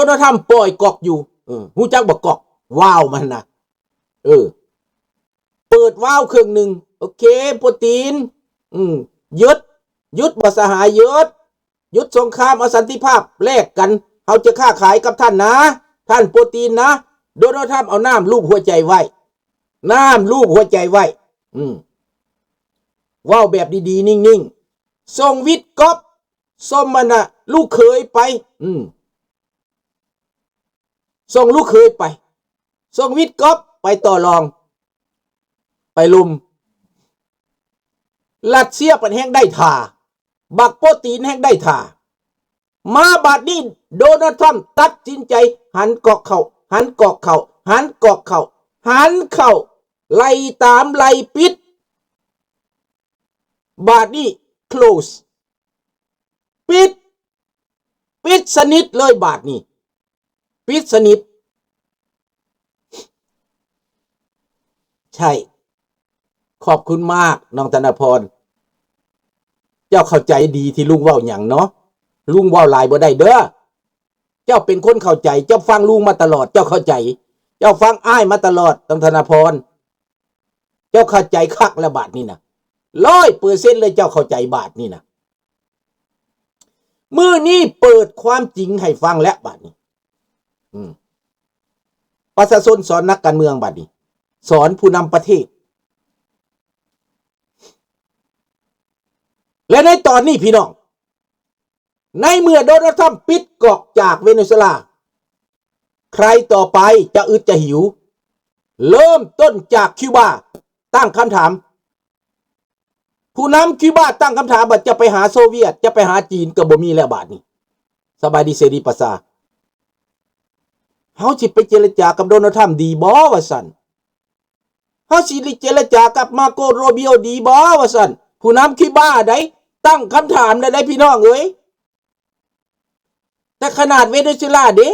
นัลด์ทรัมป์ปล่อยกอกอยู่หูจักบอกกอกว้าวมันนะเปิดว้าวเครื่องหนึ่งโอเคปูตินยึดบ่สหายยึดสงครามเอาสันติภาพแลกกันเขาจะค้าขายกับท่านนะท่านปูตินนะโดนัลด์ทรัมป์เอาน้ำลูบหัวใจไว้ว้าวแบบดีๆนิ่งๆส่งวิทย์ก๊อฟส้มมันน่ะลูกเคยไปส่งลูกเคยไปส่งวิทย์ก๊อฟไปต่อรองไปลุมรัสเซียปันแห้งได้ท่าบักโปตีนแห้งได้ท่ามาบัดนี้โดนัลด์ทรัมป์ตัดสินใจหันกอกเข่าไล่ตามไล่ปิดบาดนี้ close ปิดสนิทเลยบาดนี้ปิดสนิทใช่ขอบคุณมากน้องธนพรเจ้าเข้าใจดีที่ลุงเว้าหยังเนาะลุงเว้าหลายบ่ได้เด้อเจ้าเป็นคนเข้าใจเจ้าฟังลุงมาตลอดเจ้าเข้าใจเจ้าฟังอ้ายมาตลอดน้องธนพรเจ้าเข้าใจคักและบาดนี้นะ100%เลยเจ้าเข้าใจบาดนี้นะมื้อนี้เปิดความจริงให้ฟังแล้วบาดนี้ประชาชนสอนนักการเมืองบาดนี้สอนผู้นำประเทศและในตอนนี้พี่น้องในเมื่อโดนัลด์ทรัมป์ปิดเกาะจากเวเนซุเอลาใครต่อไปจะอึดจะหิวเริ่มต้นจากคิวบาตั้งคำถามผู้นำคิวบาตั้งคำถามว่าจะไปหาโซเวียตจะไปหาจีนก็บ่มีแล้วบาดนี้สบายดีเสรีภาษาเฮาสิไปเจรจากับโดนัลด์ทรัมป์ดีบ่ว่าซั่นเฮาสิเจรจากับมาโกโรบิโอดีบ่ว่าซั่นผู้นำคิวบาได้ตั้งคำถามได้พี่น้องเอ้ยแต่ขนาดเวเนซุเอลาเด้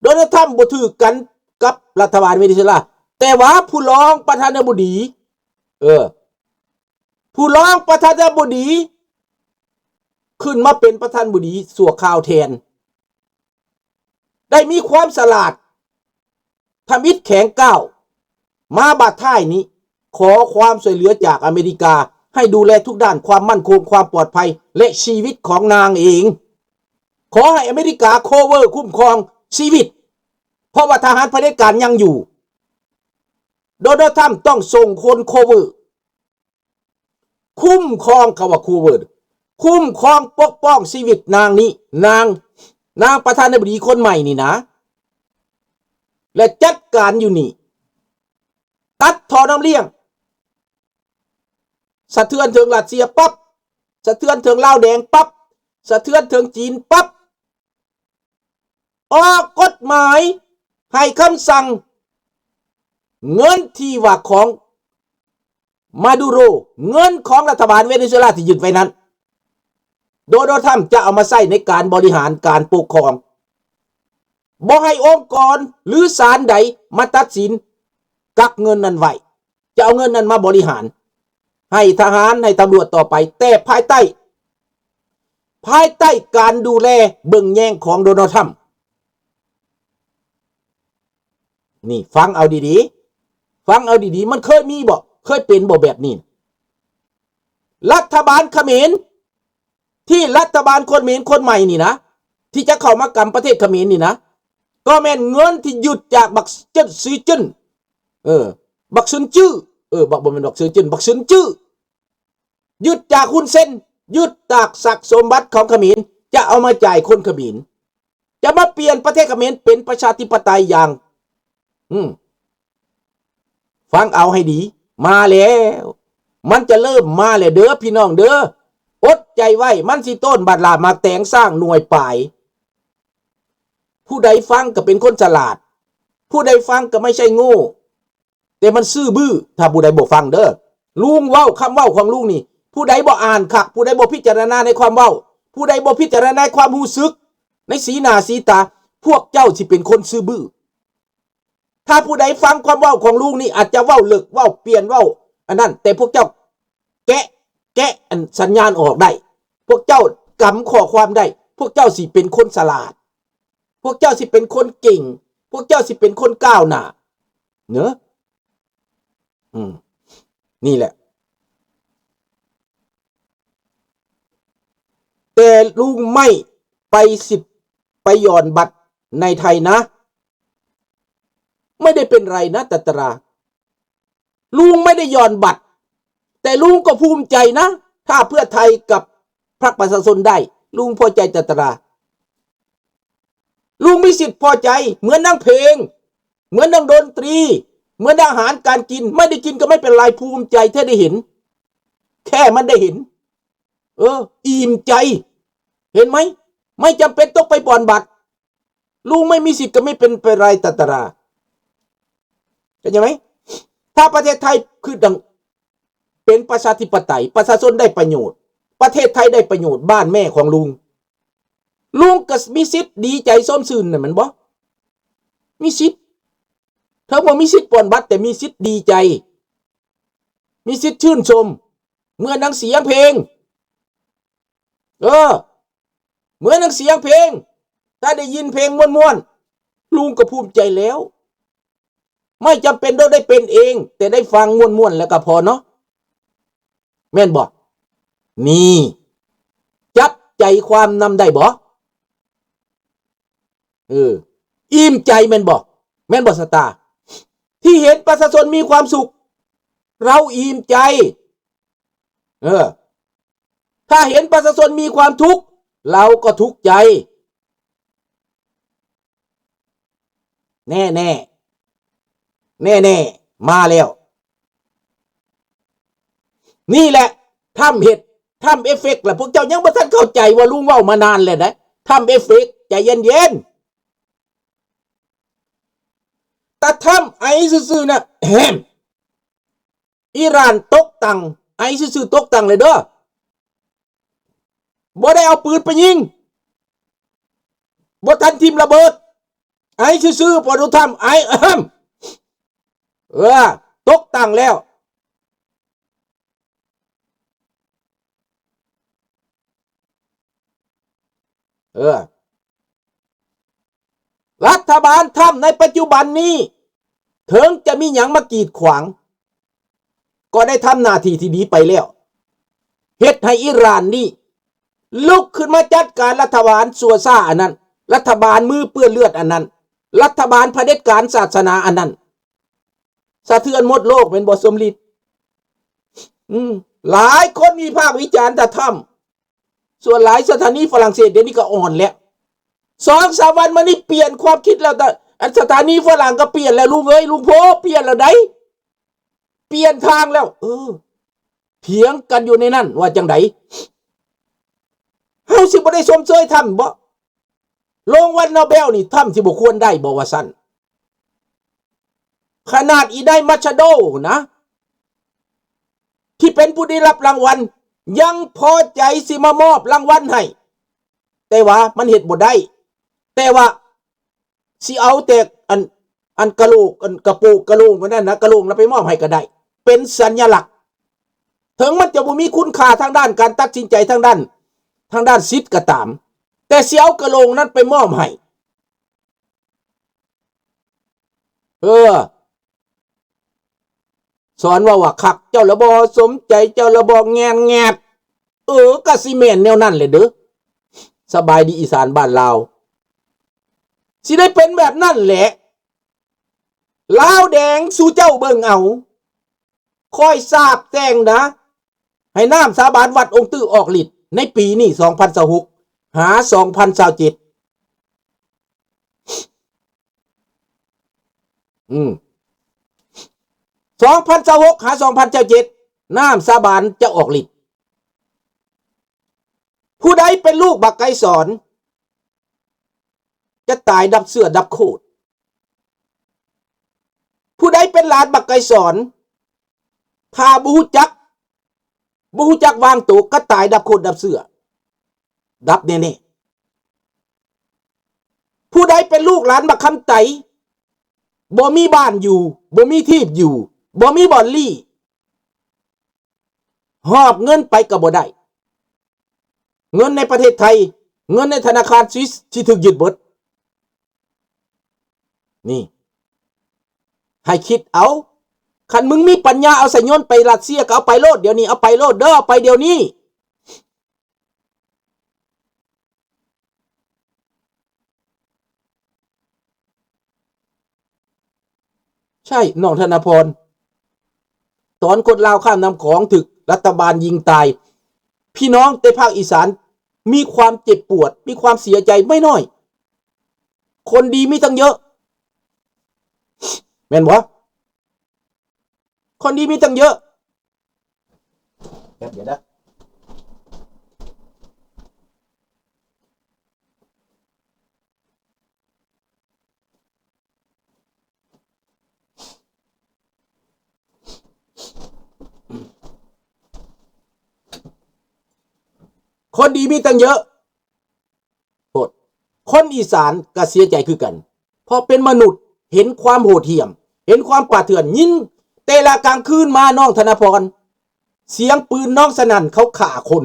โดนัลด์ทรัมป์บ่ถือกันกับรัฐบาลเวเนซุเอลาแต่ว่าผู้รองประธานาธิบดีผู้รองประธานาธิบดีขึ้นมาเป็นประธานาธิบดีสั่วข่าวแทนได้มีความฉลาดทำอิฐแข็งก้าวมาบาดท้ายนี้ขอความช่วยเหลือจากอเมริกาให้ดูแลทุกด้านความมั่นคงความปลอดภัยและชีวิตของนางเองขอให้อเมริกาโคเวอร์คุ้มครองชีวิตเพราะว่าทหารเผด็จการยังอยู่โดนัลด์ทรัมป์ต้องส่งคนโคเวอร์คุ้มครองเขาว่าโคเวอร์คุ้มครองปกป้องชีวิตนางนี้นางประธานาธิบดีคนใหม่นี่นะและจัดการอยู่นี่ตัดทอน้ำเลี้ยงสะเทือนถึงรัสเซียปั๊บสะเทือนถึงลาวแดงปั๊บสะเทือนถึงจีนปั๊บออกกฎหมายให้คำสั่งเงินที่ว่าของมาดูโรเงินของรัฐบาลเวเนซุเอลาที่ยึดไว้นั้นโดนัลด์ทรัมป์จะเอามาใช้ในการบริหารการปกครองบ่ให้องค์กรหรือศาลใดมาตัดสินกักเงินนั้นไว้จะเอาเงินนั้นมาบริหารให้ทหารให้ตำรวจต่อไปแต่ภายใต้การดูแลเบิ่งแยงของโดนัลด์ทรัมป์นี่ฟังเอาดีๆมันเคยมีบ่เคยเป็นบ่แบบนี้รัฐบาลเขมรที่รัฐบาลคนเขมรคนใหม่นี่นะที่จะเข้ามากำประเทศเขมรนี่นะก็แม่นเงินที่หยุดจากบักเจิ้นซื้อจิ้นบักซุนจื้อบักบ่แม่นบักซื้อจิ้นบักซุนจื้อหยุดจากหุ้นเส้นหยุดจากศักดิ์สมบัติของเขมรจะเอามาจ่ายคนเขมรจะมาเปลี่ยนประเทศเขมรเป็นประชาธิปไตยอย่างฟังเอาให้ดีมาแล้วมันจะเริ่มมาแล้วเด้อพี่น้องเด้ออดใจไว้มันสิต้นบาดลามาแต่งสร้างหน่วยป่ายผู้ใดฟังก็เป็นคนฉลาดผู้ใดฟังก็ไม่ใช่โง่แต่มันซื่อบื้อถ้าผู้ใดบ่ฟังเด้อลุงเว้าคำเว้าของลุงนี่ผู้ใดบ่อ่านคักผู้ใดบ่พิจารณาในความเว้าผู้ใดบ่พิจารณาในความรู้สึกในสีหน้าสีตาพวกเจ้าสิเป็นคนซื่อบื้อถ้าผู้ใดฟังความเว้าของลุงนี่อาจจะเว้าเลิกเว้าเปลี่ยนเว้าอันนั้นแต่พวกเจ้าแกะอันสัญญาณออกได้พวกเจ้ากำข้อความได้พวกเจ้าสิเป็นคนฉลาด พวกเจ้าสิเป็นคนเก่งพวกเจ้าสิเป็นคนก้าวหน้าเนอะนี่แหละแต่ลุงไม่ไปไปหย่อนบัตรในไทยนะไม่ได้เป็นไรนะตัตราลุงไม่ได้หย่อนบัตรแต่ลุงก็ภูมิใจนะถ้าเพื่อไทยกับพรรคประชาชนได้ลุงพอใจตัตราลุงมีสิทธิ์พอใจเหมือนนักเพลงเหมือนนักดนตรีเหมือนอาหารการกินไม่ได้กินก็ไม่เป็นไรภูมิใจถ้าได้เห็นแค่มันได้เห็นอิ่มใจเห็นไหมไม่จำเป็นต้องไปบ่อนบัตรลุงไม่มีสิทธิ์ก็ไม่เป็นไปไรตัตราเข้าใจไหมถ้าประเทศไทยคือดังเป็นประชาธิปไตยประชาชนได้ประโยชน์ประเทศไทยได้ประโยชน์บ้านแม่ของลุงก็มีสิทธิ์ดีใจส้มซื่นน่ะมันบ่มีสิทธิ์เธอบอกมีสิทธิ์บ่อนบัตรแต่มีสิทธิ์ดีใจมีสิทธิ์ชื่นชมเมื่อนังเสียงเพลงเหมือนนังเสียงเพลงถ้าได้ยินเพลงม่วนๆลุงก็ภูมิใจแล้วไม่จำเป็นต้องได้เป็นเองแต่ได้ฟังม่วนๆแล้วก็พอเนาะแม่นบอกนี่จับใจความนำได้บ่อิ่มใจแม่นบอกสตาร์ที่เห็นประชาชนมีความสุขเราอิ่มใจถ้าเห็นประชาชนมีความทุกข์เราก็ทุกข์ใจแน่มาแล้วนี่แหละทำเอฟเฟกต์แหละพวกเจ้ายังบ่ทันเข้าใจว่าลุงเว้ามานานแล้วนะทำเอฟเฟกต์ใจเย็นๆแต่ทำไอ้ซื่อๆนะอิหร่านตกตังไอ้ซื่อๆตกตังเลยเด้อบ่ได้เอาปืนไปยิงบ่ทันทิ่มระเบิดไอ้ซื่อๆพอดูทำไอ้ตกตังแล้วรัฐบาลทำในปัจจุบันนี้ถึงจะมีหยังมากีดขวางก็ได้ทำหน้าที่ที่ดีไปแล้วเฮ็ดให้อิหร่านนี่ลุกขึ้นมาจัดการรัฐบาลซัวซ่าอันนั้นรัฐบาลมือเปื้อนเลือดอันนั้นรัฐบาลเผด็จการศาสนาอันนั้นสะเทือนหมดโลกเป็นบ่สมฤทธิ์หลายคนมีภาควิจารณ์แต่ทำส่วนหลายสถานีฝรั่งเศสเดี๋ยวนี้ก็อ่อนแล้ว2-3 วันมานี่เปลี่ยนความคิดแล้วแต่สถานีฝรั่งก็เปลี่ยนแล้วลุงโพเปลี่ยนแล้วได้เปลี่ยนทางแล้วเถียงกันอยู่ในนั้นว่าจังไดเฮาสิบ่ได้ชมเชยทำบ่รางวัลโนเบลนี่ทำสิบ่ควรได้บ่ว่าซั่นขนาดอีได้มัชโดนะที่เป็นผู้ได้รับรางวัลยังพอใจสิมามอบรางวัลให้แต่ว่ามันเฮ็ดบ่ได้แต่ว่าสิเอาแต่อันกะโหลกอันกระโปงกะโหลกนั่นนะกะโหลกแล้วไปมอบให้ก็ได้เป็นสัญลักษณ์ถึงมันจะบ่มีคุณค่าทางด้านการตัดสินใจทางด้านสิทธิ์ก็ตามแต่สิเอากะโหลกนั้นไปมอบให้สอนว่าคักเจ้าละบ่สมใจเจ้าละบ่แงดก็สิแม่นแนวนั้นเลยเด้อสบายดีอีสานบ้านลาวสิได้เป็นแบบนั้นแหละลาวแดงสู่เจ้าเบิ่งเอาคอยทราบแจ้งนะให้น้ำสาบานวัดองค์ตื้อออกฤทธิ์ในปีนี้2026หา20272026หา2027น้ำสาบานจะออกฤทธิ์ผู้ใดเป็นลูกบักไก่สอนจะตายดับเสือดับโคตรผู้ใดเป็นหลานบักไก่สอนถ้าบ่ฮู้จักวางตัวก็ตายดับโคตรดับเสือดับแน่ๆผู้ใดเป็นลูกหลานบักคำไตบ่มีบ้านอยู่บ่มีที่อยู่บ่มีบ่อนลี่หอบเงินไปก็บ่ได้เงินในประเทศไทยเงินในธนาคารสวิสที่ถูกยึดเบิด นี่ให้คิดเอาคันมึงมีปัญญาเอาใส่ยนต์ไปรัสเซียก็เอาไปโลดเดี๋ยวนี้เอาไปโลดเด้อเอาไปเดี๋ยวนี้ใช่น้องธนพรตอนคนลาวข้ามน้ำของถึกรัฐบาลยิงตายพี่น้องในภาคอีสานมีความเจ็บปวดมีความเสียใจไม่น้อยคนดีมีตั้งเยอะแม่นบ่คนดีมีตั้งเยอะเดี๋ยวนะคนดีมีตั้งเยอะโทษคนอีสานก็เสียใจคือกันเพราะเป็นมนุษย์เห็นความโหดเหี้ยมเห็นความป่าเถื่อนยิงแต่ละกลางคืนมาน้องธนพรเสียงปืนน้องสนั่นเขาฆ่าคน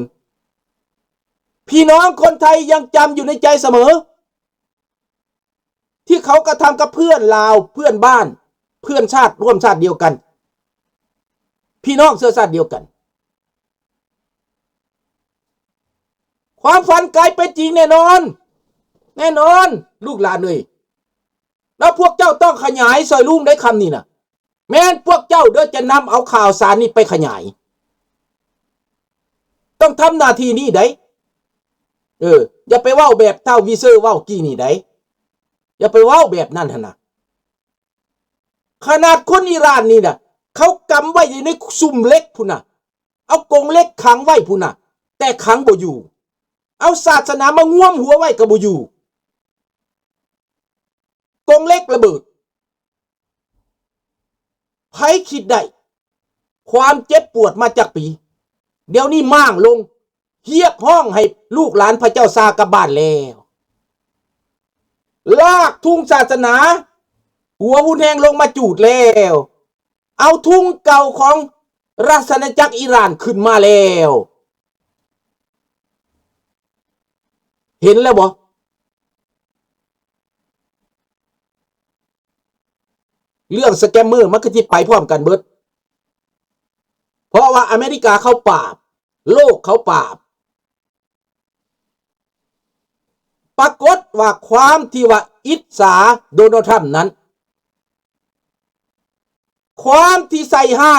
พี่น้องคนไทยยังจำอยู่ในใจเสมอที่เขากระทำกับเพื่อนลาวเพื่อนบ้านเพื่อนชาติร่วมชาติเดียวกันพี่น้องเชื้อชาติเดียวกันความฝันกลายเป็นจริงแน่นอนลูกหลานเลยแล้วพวกเจ้าต้องขยายซอยลุงได้คำนี้นะแม้นพวกเจ้าเดี๋ยวจะนำเอาข่าวสารนี้ไปขยายต้องทำหน้าที่นี้ได้อย่าไปว่าแบบเท่าวีเซอร์ว่ากี่นี่ได้อย่าไปว่าแบบนั้นนะขนาดคนอิหร่านนี่นะเขากำไว้ในซุ่มเล็กพุ่นนะเอากรงเล็กขังไว้พุ่นนะแต่ขังบ่อยู่เอาศาสนามาง่วมหัวไว้กับบ่อยู่กรงเล็กระเบิดใครคิดได้ความเจ็บปวดมาจากปีเดี๋ยวนี้ม่างลงเฮียบห้องให้ลูกหลานพระเจ้าซากลับบ้านแล้วลากทุ่งศาสนาหัวหุ่นแหงลงมาจูดแล้วเอาทุ่งเก่าของราชอาณาจักรอิหร่านขึ้นมาแล้วเห็นแล้วบ่เรื่องสแกมเมอร์มันก็จะไปพร้อมกันเบิดเพราะว่าอเมริกาเขาปราบโลกเขาปราบปรากฏว่าความที่ว่าอิจฉาโดนัลด์ทรัมป์นั้นความที่ใส่ให้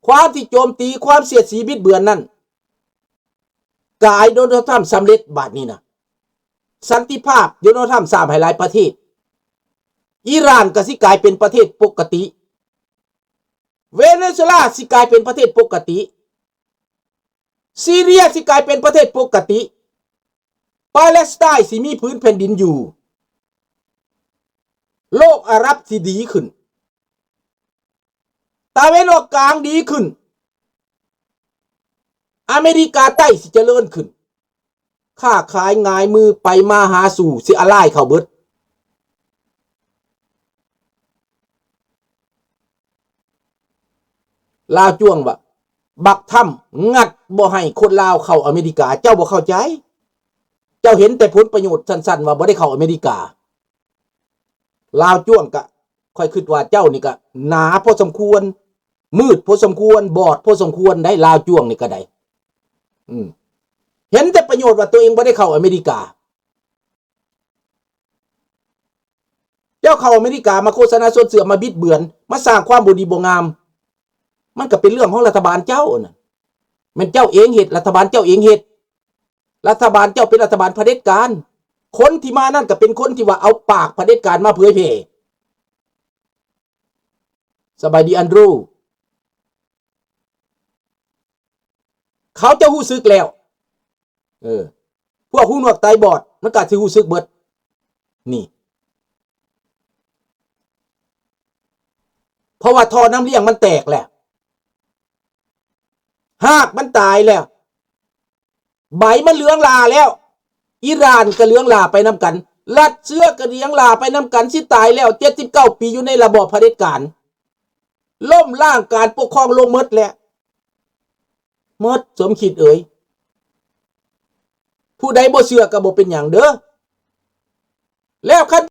ความที่โจมตีความเสียดสีบิดเบือนนั้นกลายโดนัลด์ทรัมป์สำเร็จบาดนี้นะสันติภาพโดนัลด์ทรัมป์สร้างให้หลายประเทศอิหร่านก็สิกลายเป็นประเทศปกติเวเนซุเอลาสิกลายเป็นประเทศปกติซีเรียสิกลายเป็นประเทศปกติปาเลสไตน์สิมีพื้นแผ่นดินอยู่โลกอาหรับสิดีขึ้นตะวันออกกลางดีขึ้นอเมริกาใต้สิเจริญขึ้นค้าขายง่ายมือไปมาหาสู่สิอะไรเข้าเบิดลาวจ้วงว่าบักถ้ำงัดบ่ให้คนลาวเข้าอเมริกาเจ้าบ่เข้าใจเจ้าเห็นแต่ผลประโยชน์สั้นๆว่าบ่ได้เข้าอเมริกาลาวจ้วงก็ค่อยคิดว่าเจ้านี่ก็หนาพอสมควรมืดพอสมควรบอดพอสมควรได้ลาวจ้วงนี่ก็ได้เห็นแต่ประโยชน์ว่าตัวเองบ่ได้เข้าอเมริกาเจ้าเข้าอเมริกามาโฆษณาส่วนเสื่อมมาบิดเบือนมาสร้างความบ่ดีบ่งามมันก็เป็นเรื่องของรัฐบาลเจ้าน่ะมันเจ้าเองเหตุรัฐบาลเจ้าเองเหตุรัฐบาลเจ้าเป็นรัฐบาลเผด็จการคนที่มานั่นก็เป็นคนที่ว่าเอาปากเผด็จการมาเผยแผ่สบายดีอันดรูเขาจะหู้ซึกแล้วพวกหูหนวกไตบอดมันก็สิหู้ซึกเบิดนี่เพราะว่าท่อน้ำเลี้ยงมันแตกแล้วหากมันตายแล้วใบมันเหลืองลาแล้วอิหร่านก็เหลืองลาไปน้ำกันรัสเซียก็เหลืองลาไปน้ำกันสิตายแล้ว79 ปีอยู่ในระบอบเผด็จการล้มล้างการปกครองลงหมดแล้วหมดสมคิดเอ๋ยผู้ใดบ่เชื่อก็บ่เป็นหยังเด้อแล้วคัน